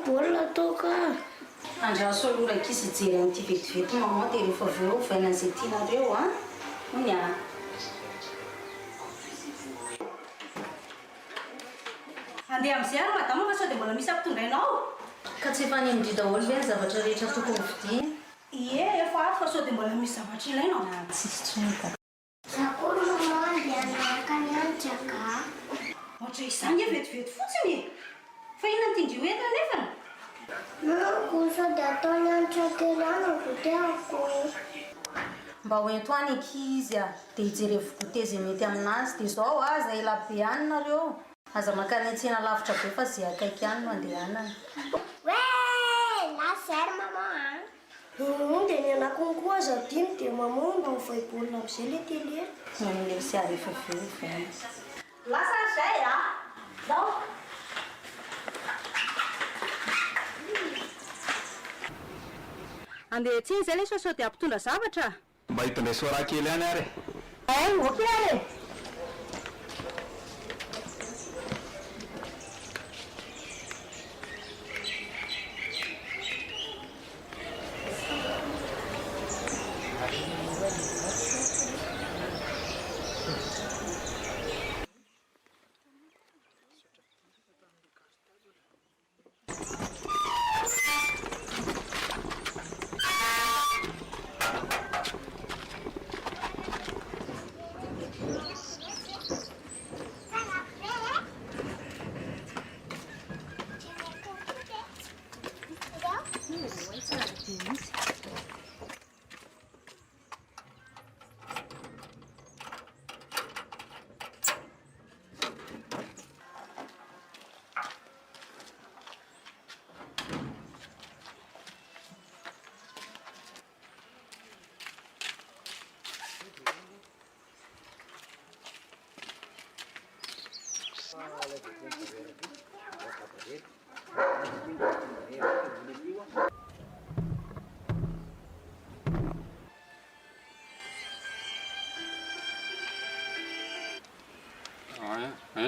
Baolina ataoka andraso aloha raiky izy jery amin'ity vetivety mama dia rehefa voavaina an'izay tianareo a hony a andeha amin'izay ary madama fa sao dia mbola misy ampitondrainao ka tsy efa nindry daholo ve ny zavatra rehetra tokony vidia ie efa ary fa sao dia mbola misy zavatra ilainao tsisy tsonika zakory mama andeha anaraka ny antsaka ohatra izany e vetivety fotsiny fa inona tindry hoentina nefana nako sao dia ataony antsaka elana voteako mba hoento any ankizy a dia hijery vokoteza mety aminazy dia zao aza elabe any nareo aza makany antsena lavitra be fa zay akaiky any no andehanana hoe laser mama dia ny anakony koa aza dimy dia mama mba mivaibolina amin'izay le tele manole sy ary efa veovana lasa zay a zao andeha tsiny zay le sao dia ampitondra zavatra mba hitondray soara kely any ary ok ary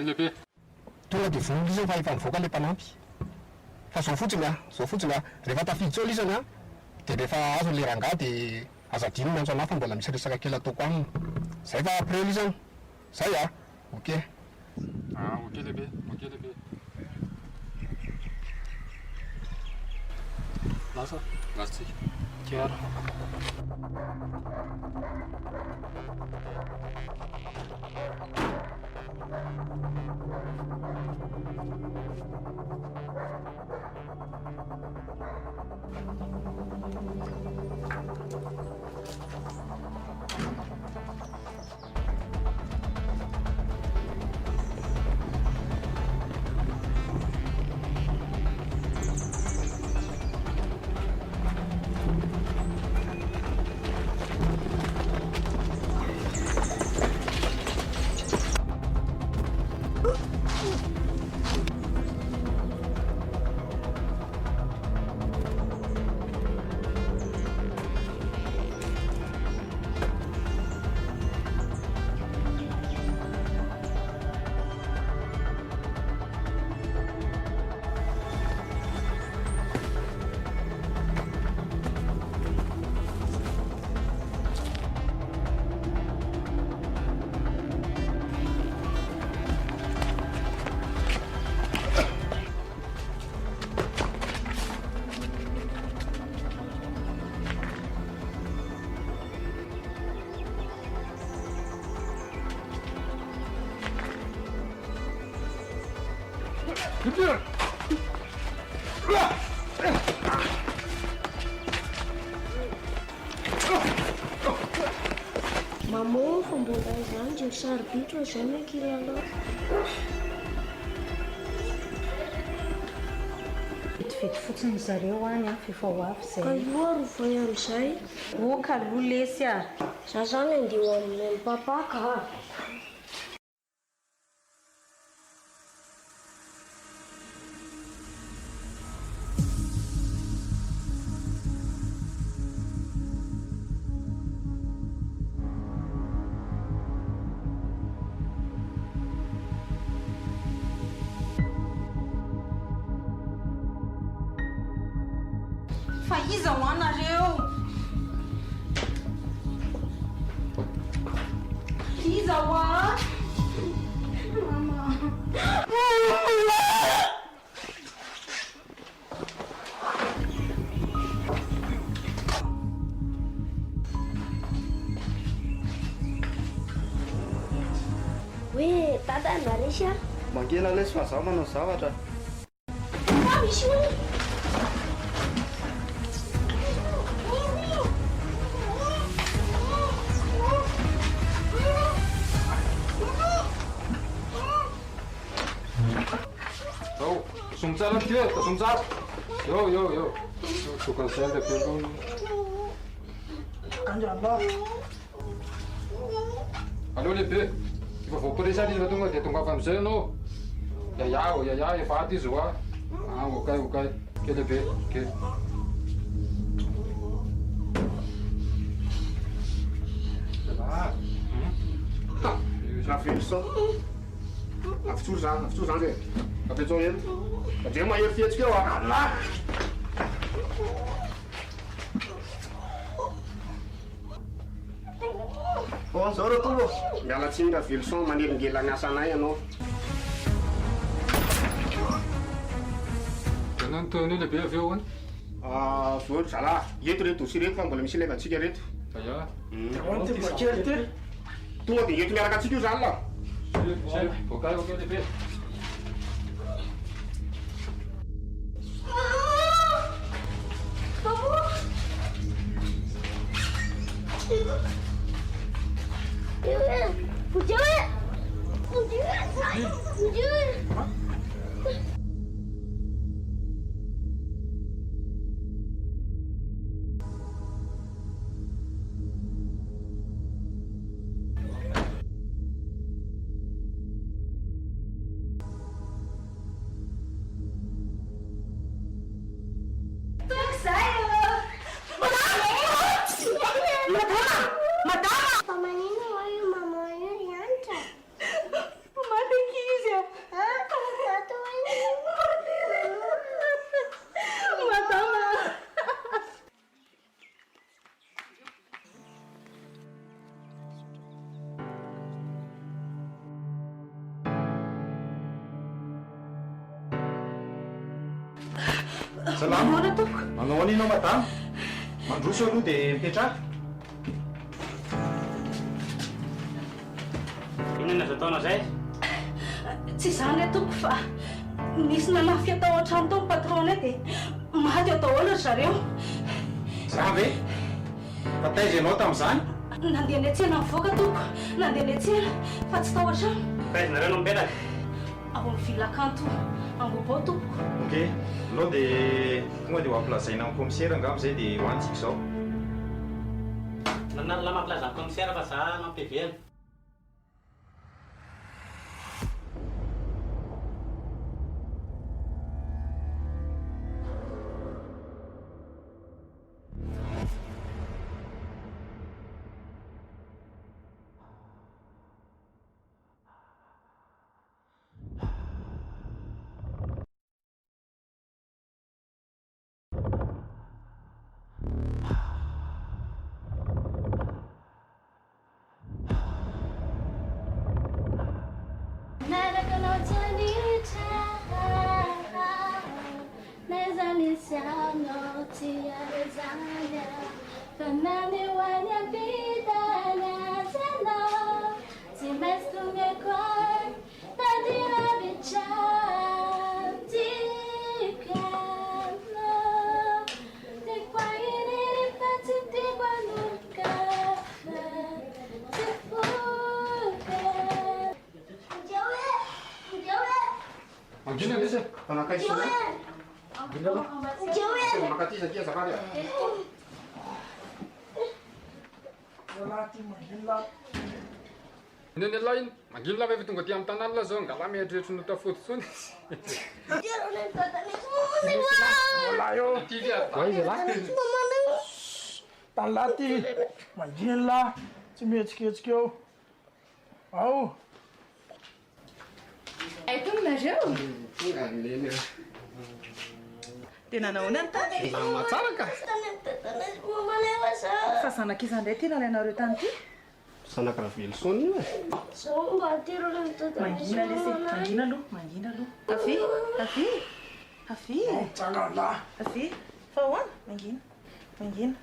lehibe tonga dia vonona izy fa efa mivoaka le mpanampy fa zao fotsiny a rehefa tafidy tsao izany a dia rehefa azo le rangahy dia aza dino nantso anahy fa mbola misy resaka kely ataoko aminy zay fa aprely izany zay a ok ok lehibe ok lehibe lasa lasatsika kiara Maman fa mbola izany jery saribitra zao ny kilalao. Vetivety fotsiny zareo any a fifahoavy Ka zay. io ary voy amin'izay. O kaloha lesy a. Za zany andeho amin'ny papaka. Fa iza ho anareo? Iza ho a? Mama. Hoe dada naresy a? Mangena lesy fa zaho manao zavatra. Fa misy hoe. Ô, sung tsara ty e, sung tsara. Eo. Tokony zay le be. Allô lehibe, efa voaporesa izy fa tonga dia tonga avy amin'izay ianao. Yaya, efa aty izy ho a. Okay. Ke lehibe, ke. Navelo sao. Avitsoro zany zay. Apetsao eto. Andreo mahery fihetsika eo a. Zao reo tombo. Miala tsiny Navelo sao maneringela ny asanay ianao. Tena nytoany io lehibe avy eo any. Vory zalahy, eto reto dosi reto fa mbola misy levantsika reto. Aya. Tonga dia eto miaraka antsika io zany la. Okay lehibe. Pamanina ho io mamma io riantra. Matekizia. Tato Madama. Salama. Manao toko. Manao an'ino madama? Mandroso aloha dia mipetraka. Inona azo ataona zay? Tsy izany atoko fa nisy nanafy atao an-trano tao ny patrona dia maty atao olo zareo. Zany ve? Fa taiza ianao tamin'izany? Nandeha ny atsena mivoaka toko. Nandeha ny atsena fa tsy tao an-trano. Taizanareo no mipetraka? Ao amin'ny vilakanto Angobao toko. Okey, alao dia tonga dia ho ampilazaina amin'ny commissaire angamba izay dia hoantsika izao. Nanala mampilaza amin'ny commissaire fa za mampivena. Angina lesy. Tanakay sona. Makatỳ sakia azafady. Iny lahy iny mangino lahy efa tonga aty amin'ny tanàna lahy zao ngalahy mieritreritra no tafoty foana izy. Tanlahy ty mangino lahy tsy mihetsiketsiky eo ao. Aitonareo dia nanahoana ny tany Matsara ka. fa zanak'iza indray tena alainareo tany ty Sanaka ravelo sona io e. mangina lesy mangina aloha afy fa ahoana mangina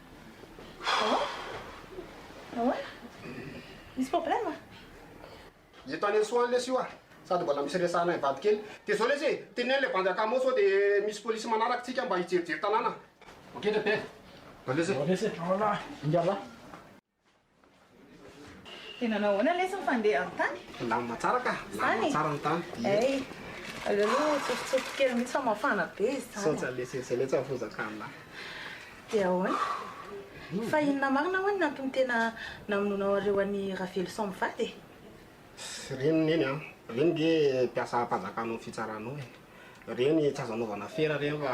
ahoana misy problème Ito any soany lesy io a. Sady mbola misy resahana ivady kely. Dia zao lesy teneny le bandy akamo sao dia misy polisy manaraka tsika mba hijerijery tanàna. Okey lehibe. Lesy. Lahy ingala. dia nanahoana lesy mifandeha amin'ny tany Lamy matsara ka. Lamy matsara ny tany. ay aloha tsofotsofoka kely mihitsy fa mafana be izy Saotra lesy izay le tsy afozakana. dia ahoana fa inona marina hoany nantony tena namononao areo any ravelo sans mivady Reny neny a. Reny ge mpiasa mpanjakanao fitsaranao e. Reny tsy azo anaovana fera reny fa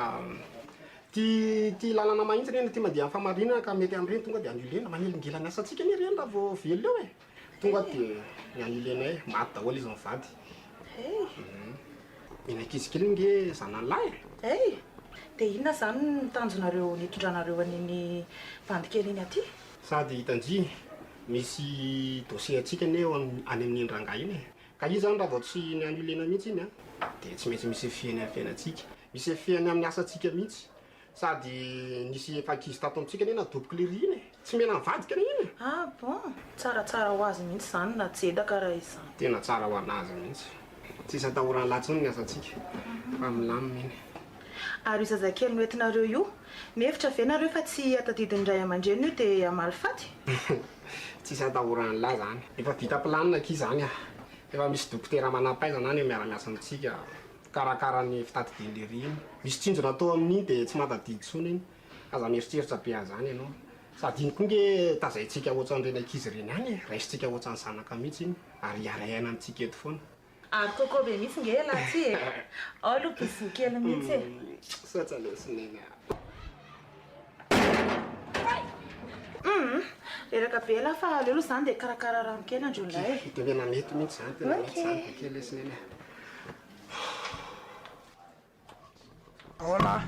ty lalana mahitsy reny ty mandeha amin'ny famarinana ka mety amin'ireny tonga dia anilena manelingela ny asantsika ny reny raha vao velo eo e. Tonga dia ny anilenay maty daholo izy mivady. Miny ankizy kely nge zanany lahy e. ay dia inona zany nitanjonareo nitondranareo an'iny bandy kely iny aty Sady hitandry misy dossier atsika ne eo any amin'ny rangahy iny e. Ka izy zany raha vao tsy ny anilena mihitsy iny a dia tsy maintsy misy fiany amin'ny fiainantsika. Misy fiany amin'ny asantsika mihitsy. Sady nisy efa ankizy tato amintsika ne nadoboky le ry iny e. Tsy mena mivadika re iny. ah bon tsaratsara ho azy mihitsy zany na jedaka raha izy zany Tena tsara ho anazy mihitsy. Tsisy atahorany latsiny ny asantsika. Fa milamina iny. ary io zazakely noentinareo io mihevitra ve nareo fa tsy atadidiny ray aman-dreny io dia amaly faty Tsisy atahorany lahy zany. Efa vita planina ankizy zany a. Efa misy dokotera manam-pahaizana any miara-miasa amintsika karakara ny fitadidian'le ry iny. Misy tsinjona atao amin'iny dia tsy matadidy tsony iny. Aza mieritreritra be azy zany ianao. Sady iny koa nge tazaintsika ohatran'ireny ankizy reny any e. Raisintsika ohatran'ny zanaka mihitsy iny. Ary araina amintsika eto foana. ary koko be mihitsy nge laha ty e ao aloha pisiny kely mihitsy e Saotra lesineny a. reraka be laha fa aleo aloha zany dia karakara rano kely androlay Tena mety mihitsy zany. Tena mety zany. Kely lesineny a. Ao lahy.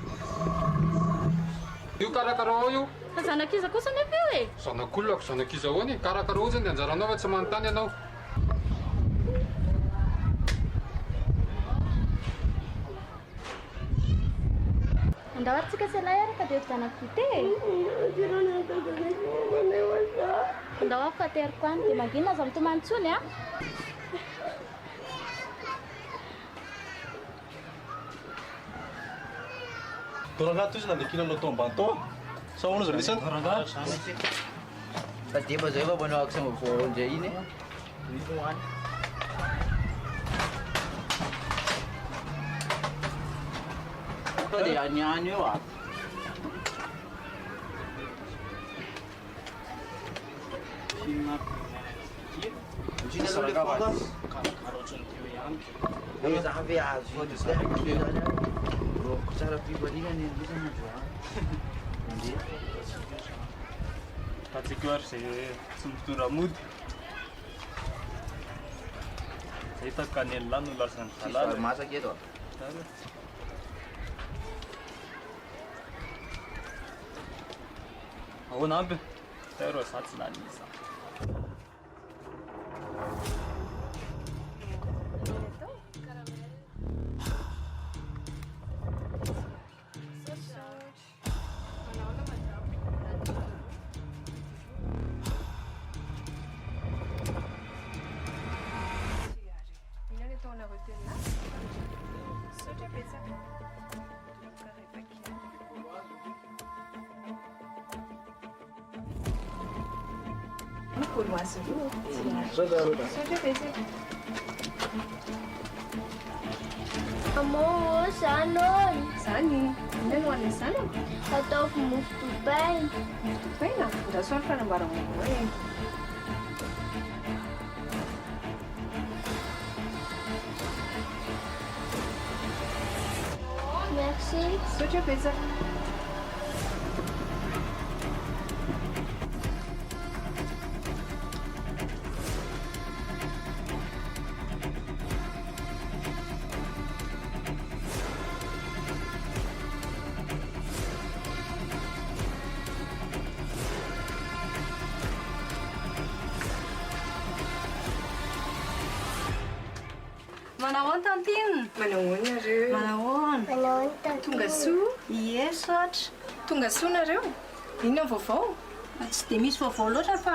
Io karakarao io. Fa zanak'iza kosa nefa io e. Zanak'olona ko zanak'iza ahoany. Karakarao zany dia anjaranao fa tsy manontany ianao. Andao atsika sy lahy araka dia zanak'ity e. Andao afateriko any dia mangina aza mitomany tsony a. Toranga tu izy nandekinanao tao ambany tao sa hoana zao lesany Fa dia zay efa manao action vao ndray iny fa dia aniany eo a za ve azo roko tsara fivarina ny androsana andro tatsika ary zay tsy mitondra mody zay hitako kanely lahy no lasany sisy masaka eto ahoana ampy taro za tsy nanisa Maman, zany Zany, inona no hoan'ny zanako? ataoko mofo dopaina. Topaina, ndraso ny fanamboaranao e. Merci. Sotra betsaka. Manahoana tantiny? Manahoana nareo? Manahoana? Manahoana tantiny? Tonga soa? Ie, sotra. Tonga soa nareo? Inona ny vaovao? Tsy dia misy vaovao loatra fa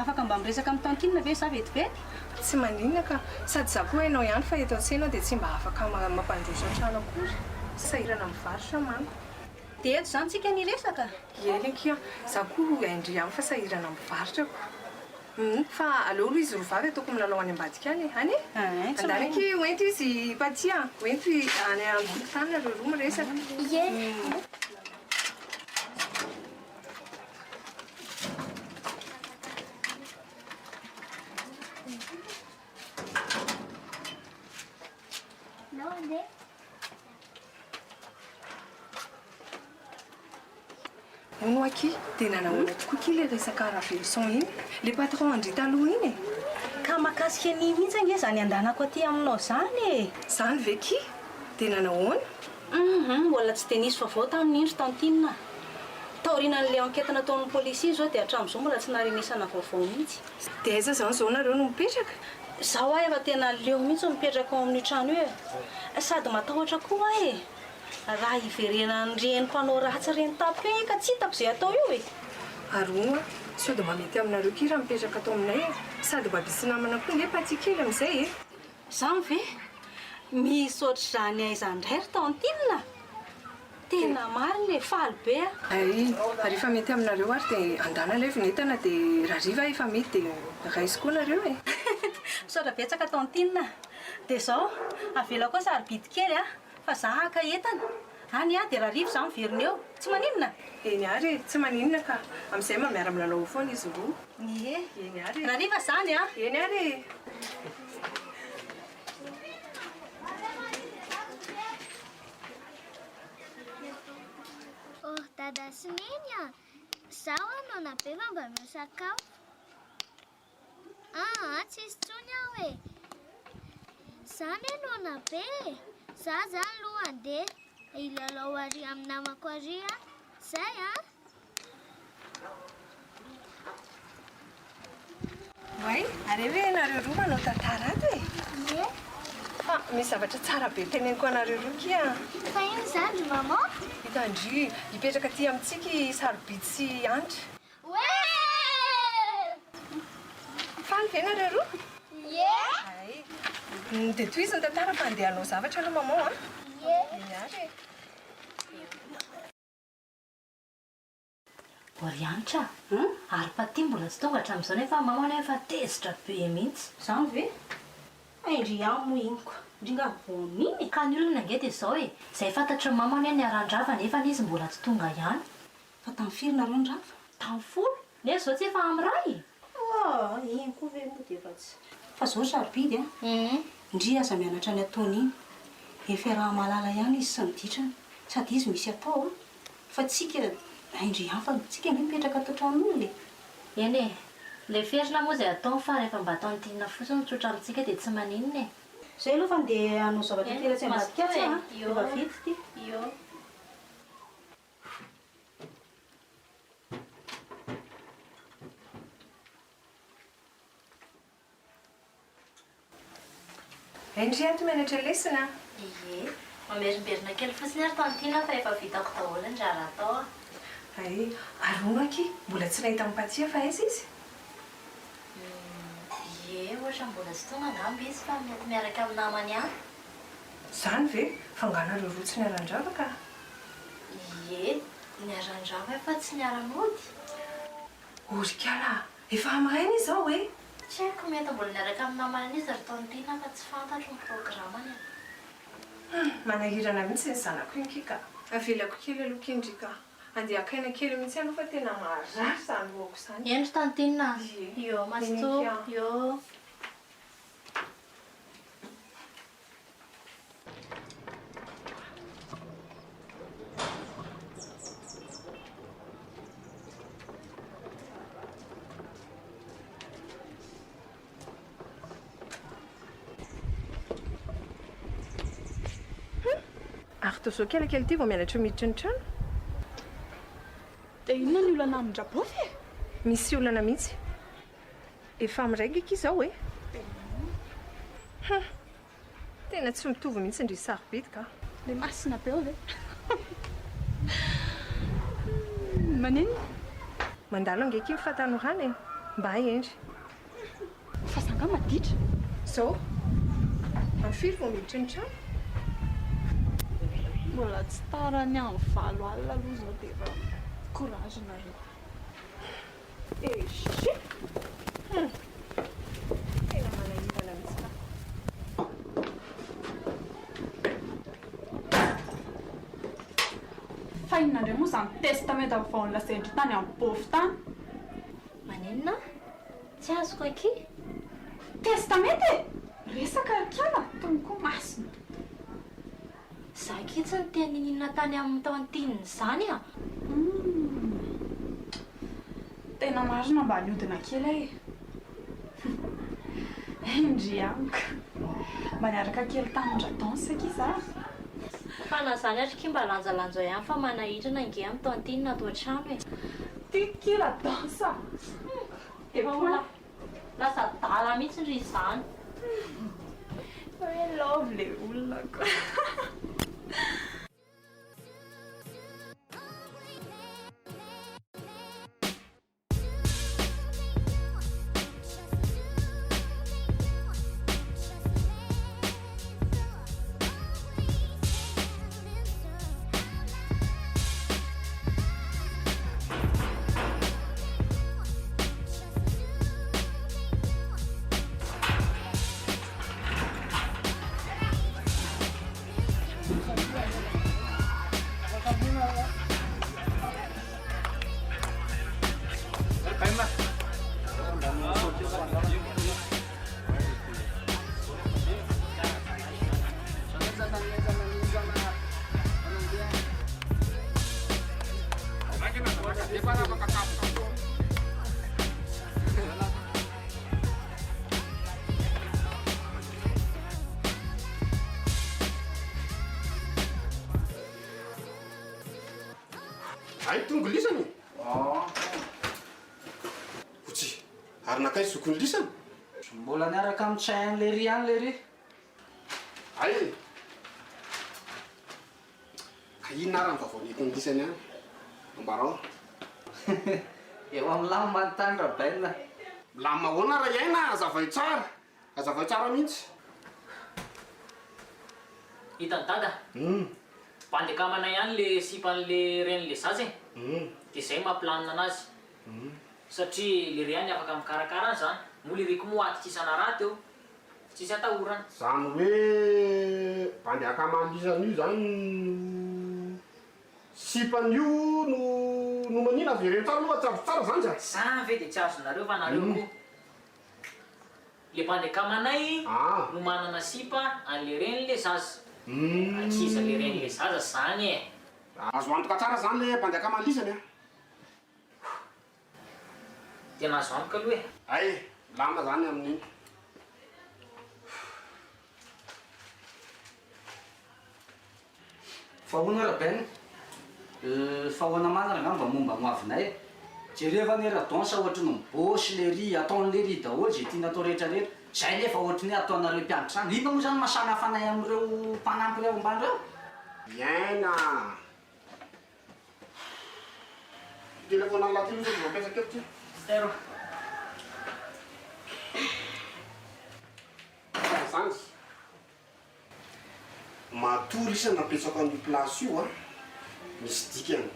afaka mba miresaka amin'ny tantinina ve sa vetivety? Tsy maninona ka sady za koa hainao ihany fa eto an-tsena dia tsy mba afaka mampandroso an-trano akory. Sahirana mivarotra manko. Dia eto izany tsika niresaka? Ielinkia, za koa haindry ihany fa sahirana mivarotrako. Fa aleo aloha izy rovavy ataoko milalao any ambadika any. Any e? Andaniky hoento izy patia. Hoento any ambony tany nareo roa miresaka. Ie. Hono aky dia nanahoana tokoa ky le resaka ravelson iny. Le patron andrita aloha iny e. Ka mahakasika ny mihitsy ange zany andanako aty aminao zany e. Zany ve ky? Dia nanahoana? Mbola tsy dia nisy vaovao tamin'indro tantinina. Taorianan'le enquête nataon'ny polisia zao dia hatramin'izao mbola tsy naharenesana vaovao mihitsy. Dia aiza zany zao nareo no mipetraka? Zaho ahy efa tena leo mihitsy mipetraka ao amin'ny trano io e. Sady matahotra koa e. Raha iverenan'ny reny mpanao ratsy reny tapy ka tsy hitako izay atao io e. Aroa, sao dia mba mety aminareo ky raha mipetraka atao aminay e. Sady mba misy namana koa nge patikely amin'izay e. Zany ve? Misaotra izany aiza indray ry tantinina? Tena marina e, faly be a. Ay, rehefa mety aminareo ary dia andana ilay vinentana dia raha riva efa mety dia raisy koa nareo e. Misaotra betsaka tantinina. Dia izao, avela koa sarobidy kely a. Fa za haka entana. Any a dia raha riva za miverina eo. Tsy maninona? Eny ary, tsy maninona ka. Amin'izay mba miara milalao foana izy roa. Ie. Eny ary. Raha riva zany a. Eny ary. Oh, dada sy neny a. Zaho anao nabe fa mba misakafo. Tsisy tsony aho e. Zany anao nabe. Za zany aloha andeha hilalao ary amin'ny namako ary a. Zay a. Way, are hoe nareo roa manao tantara ato e. Ie. Fa misy zavatra tsara be teneniko anareo roa ky a. Fa ino zany ry mama? Hitandry, hipetraka aty amintsika sarobidy sy anitra. Faly ve nareo roa? Ie. Ay. Dia toy izy ny tantara fa andeha hanao zavatra aloha maman a. Ie. Eny ary. Orianitra, ary paty mbola tsy tonga hatramin'izao nefa mama nefa tezitra be mihitsy. Zany ve? Indry ihany moa iny koa. Indringa voniny. Ka ny olona ange dia izao e. Izay fantatry mama hoe niaran-drava nefa izy mbola tsy tonga ihany. Fa tamin'ny firy nareo ny rava? Tamin'ny folo. Nefa izao tsy efa amin'ny ray. Iny koa ve moa dia efa tsy. Fa izao sarobidy a. Indri aza mianatra ny ataony iny. Efa raha malala ihany izy sy miditrana. Sady izy misy atao a. Fa tsika indry ihany fa tsika nge mipetraka ato tranon'olona e. Eny e. Le ferina moa izay atao fa rehefa mba tantinina fotsiny tsotra amintsika dia tsy maninona e. Zay aloha fa andeha hanao zavatra kely tsy ambadika tsara. Efa vita ty. Io. Indry ato mianatra lesona. Ie. Mamerimberina kely fotsiny ary tantina fa efa vitako daholo ny raha atao. Ay, aroa aky, mbola tsy nahita mipatia fa aiza izy? Ie, ohatra mbola tsy tonga angamba izy fa mety miaraka amin'ny namany ihany. Zany ve? Fa anganareo roa tsy niaran-drava ka? Ie, niaran-drava fa tsy niara-mody. Orikala, efa amaraina izao e? Tsy haiko mety mbola niaraka amin'ny namany izy ry tantina fa tsy fantatro ny programany. manahirana mihitsy ny zanako iny kika avelako kely aloha kendrika andeha akaina kely mihitsy anao fa tena marary zany loako zany endry tantinina io masto io ary tao zao kelakely ty vao mianatra miditra ny trano dia inona ny olana amin-drabofy misy olana mihitsy efa miraigaka izao e tena tsy mitovy mihitsy ndry sarobidy le masina be ao ve manino mandalo angeky mifantanorana e mba endry fa zanga maditra zao amfiry vao miditra ny trano mbola tsy tarany amin'ny valo alina aloha zao dia efa courage nareo tena manahirana mihitsy fa inonandreo moa zany testamenta vao nilazaindry tany amin'ny bofy tany manenina tsy azoko aky testamenty resaka trana tomoko masina za kitsy ny teninina tany amin'ny tantininy zany a tena marina mba niodina kely endry amiko mba niaraka kely tamindra danse aky za fa na zany atrika mba lanjalanja ihany fa manahitrana inge amin'ny tantinina atao trano e tikila dansa efa ola lasa dala mihitsy ndry izany hoe love le olona ko ay tongo lisany otsy ary nakay zokony lisany mbola niaraka amitsay le ry any le ry ay ka inona ary ny vavao netiny lisany any ambarao eo amin'ny lamy manontany rabaina milamy mahoana raha iaina azavay tsara mihitsy hitany dada mpandekamana ihany le sipan'le ren'le zaza dia zay mamplanina anazy satria le reny afaka mikarakara any zany moa le reko moa atitsy isana teo tsisy atahorana zany hoe mpandeakamanlisany io zany sipan'io no manina avereny tsara aloha tsavo tsara zany zany za ve dia tsy azonareo fa nareo koa le mpandeakamanay no manana sipa an'le ren'le zaza atsisa le ren'le zaza zany e azo antoka tsara zany le mpandeakamanlisany a tena azo antoka aloha e ay lama zany amin'iny fa hoana rabaina fa hoana manana ngamba momba moavinay jereva ny radansa ohatra no mibôsy le ry ataon'le ry daholo zay tiana atao rehetrarehetra zay nefa ohatra ny ataonareo mpianatra any ina moa zany masamy hafanay amin'ireo mpanampy reo ambany reo iaina telefona latilo zao vapesakevitsy zero zany matory isa napetsaka an'io place io a misy dikany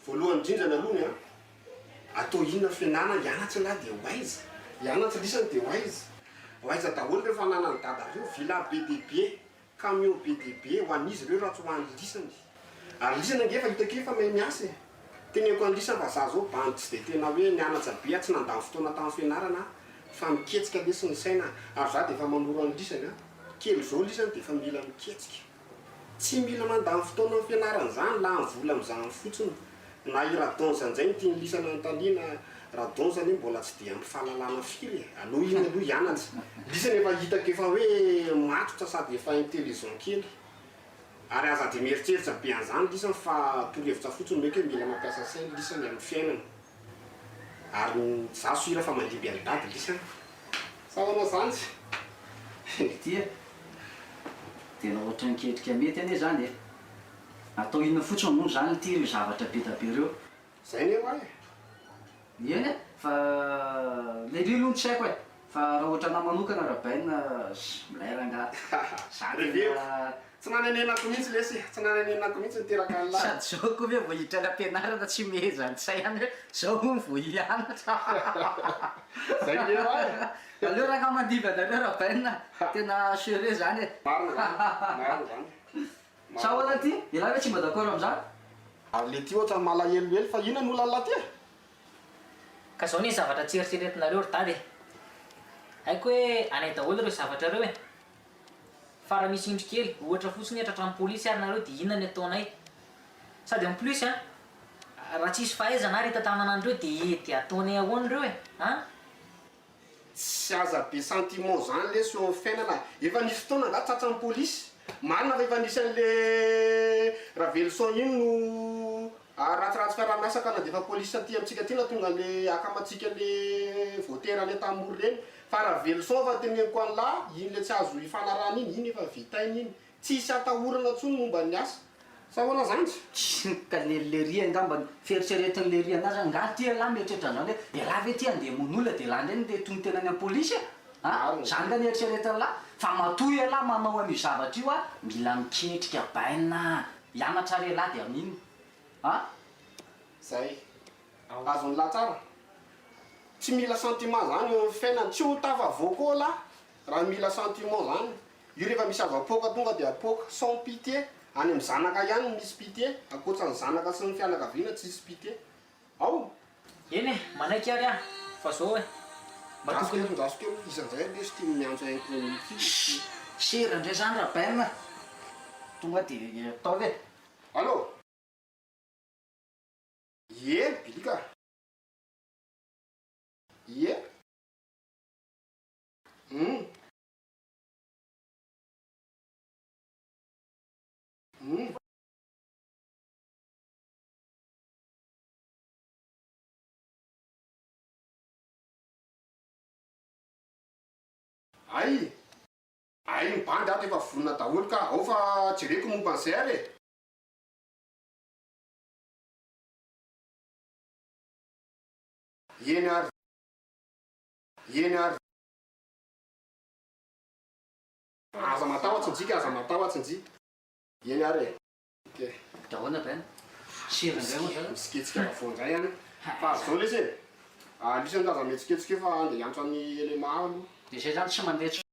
voalohany indrindrany alohany a atao inona fianana ianatsy lahy dia hoaiza ianatsy lisany dia hoaiza daholo rehefa nanany dada reo vila be dehibe camion be dia be ho an'izy ireo raha tsy ho an'ny lisany ary lisana ngefa hitako efa mahay miasa teneko any lisany fa za zao bandy tsy dia tena hoe nianatra be tsy nandany fotoana tamin'ny fianarana fa miketsika lesy ny saina ary za dia efa manoro any lisany a kely zao lisany dia efa mila miketsika tsy mila mandany fotoana amin'ny fianarana zany la ny vola amin'izany fotsiny na iradonza inzay ny tiany lisana antaliana radonza ny mbola tsy dia mifahalalana firy aloha iny aloha hianatra lisany efa hitako efa hoe matotra sady efa intelligent kely ary aza dia mieritreritra be an'izany lisany fa torohevitra fotsiny mety hoe mila mampiasa sainy lisany amin'ny fiainana ary za soira fa mandimby alidady lisany savanao zany tia tena ohatra niketrika mety anie zany e atao inona fotsiny moa zany ty ry zavatra be da be reo zay ne hoa e eny e fa le lilo tsy haiko e fa raha ohatra na manokana raha baina milairanga tsy nananenako mihitsy lesy tsy nananenako mihitsy niteraka an'la sady zao koa hoe vo hiditra any ampianarana tsy mehezany tsay any hoe zao vo hianatra zay ne hoa aleo raha ka mandiby anareo raha baina tena sere zany e marina zany sa hoana ty ela hoe tsy mba d'accord am'zany ary le ty ohatra malahelohelo fa ina no lalala ty e ka zao ny zavatra tsy eritreretinareo ry tady haiko hoe anay daholo reo zavatra reo e fa raha misy indro kely ohatra fotsiny etratra amin'ny polisy ary nareo dia inona ny ataonay sady en plus a raha tsisy fahaizana ary hitantanana andreo dia ataonay ahoany reo e a tsy aza be sentiment zany lesy eo amin'ny fiainana efa nisy fotoana nga tratran'ny polisy marina fa efa nisy an'le ravelson iny no ratsiratsy fiaraha-miasaka na dia efa polisy saty amintsika ty na tonga le akamatsika le voatera le tamory reny fa ravelson fa teneniko an'lahy iny le tsy azo ifanarana iny efa vitainy iny tsisy atahorana ntsony momba ny asa sa hoana zany ka leria angamba fieritreretiny leria anazy nga ty lahy mieritreritra zany hoe lahy ve ty andeha mon'olona dia lahy ndreny dia tony tenany amin'ny polisy e zany nga nieritreretiny lahy fa matoy lahy manao an'io zavatra io a mila miketrika baina hianatra re lahy dia amin'iny zay azony lahy tsara tsy mila sentiment zany eo amin'ny fiainany tsy ho tafavoako lahy raha mila sentiment zany io rehefa misy azo apoka tonga dia apoka sans pitié any amin'ny zanaka ihany misy pitié akoatrany zanaka sy ny fianakaviana tsisy pitié ao eny e manaiky ary a fa zao e ndasokely izan'izay lesy tia miantso inconnue sera ndray zany raha baina tonga dia ataovy e allo ie bilika ie ay ny bandy ato efa vonona daholo ka ao fa jereko momba an'izay ary e eny ary aza matahotsy njika aza matahotsy nji eny ary e dahoana baina sera ndray moa zany misiketsika vafondray any fa zao lesy e lisany aza mihetsiketsika fa andeha hiantso an'ny élément aloha dia zay zany tsy mandeha